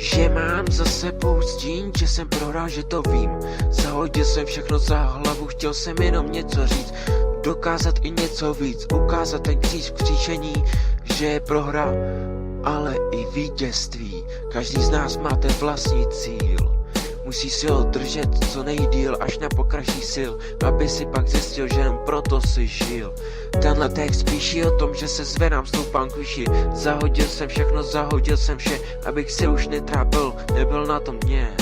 Že mám za sebou stín, že jsem prohrál, že to vím. Zahodil jsem všechno za hlavu, chtěl jsem jenom něco říct. Dokázat i něco víc, ukázat ten kříž v křížení, že je prohra, ale i vítězství. Každý z nás má ten vlastní cíl. Musí si ho držet co nejdýl, až na pokračí sil, aby si pak zjistil, že jen proto si žil. Tenhle text píší o tom, že se zvedám, stoupám k výši. Zahodil jsem všechno, zahodil jsem vše, abych se už netrápil, nebyl na tom dně.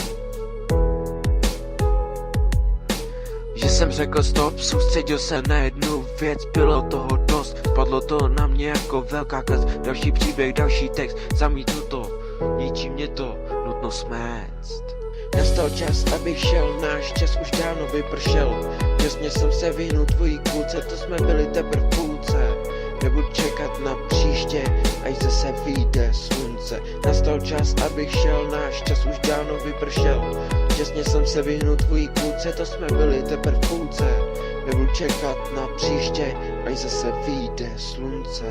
Že jsem řekl stop, soustředil se na jednu věc, bylo toho dost, padlo to na mě jako velká klec. Další příběh, další text, zamítnu to, ničí mě to, nutno smést. Nastal čas, abych šel, náš čas už dávno vypršel. Těsně jsem se vyhnul tvojí kůlce, to jsme byli teprv v půlce. Nebudu čekat na příště, až zase vyjde slunce. Nastal čas, abych šel, náš čas už dávno vypršel. Těsně jsem se vyhnul tvojí kůlce, to jsme byli teprv v půlce. Nebudu čekat na příště, až zase vyjde slunce.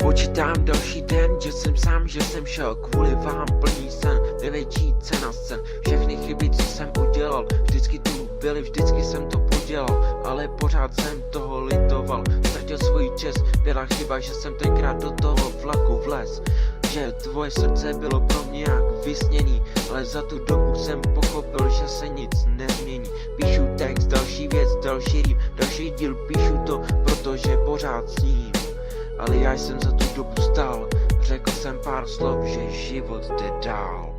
Počítám další den, že jsem sám, že jsem šel kvůli vám plný sen, největší cena scén. Všechny chyby, co jsem udělal, vždycky tu byly, vždycky jsem to podělal, ale pořád jsem toho litoval. Ztratil svůj čest, byla chyba, že jsem tenkrát do toho vlaku vlez. Že tvoje srdce bylo pro mě jak vysněný, ale za tu dobu jsem pochopil, že se nic nezmění. Píšu text, další věc, další rým, další díl, píšu to, protože pořád sním. Ale já jsem za tu dobu stál, řekl jsem pár slov, že život jde dál.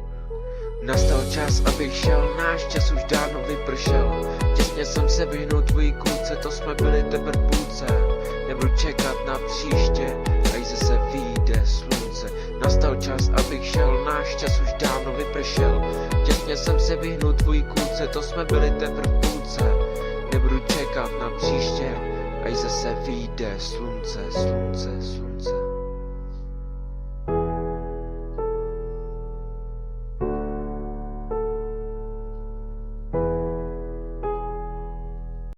Nastal čas, abych šel, náš čas už dávno vypršel. Těsně jsem se vyhnul tvojí kůlce, to jsme byli teprv v půlce. Nebudu čekat na příště, až zase vyjde slunce. Nastal čas, abych šel, náš čas už dávno vypršel. Těsně jsem se vyhnul tvojí kůlce, to jsme byli teprv v půlce. Nebudu čekat na příště, až zase vyjde slunce, slunce, slunce.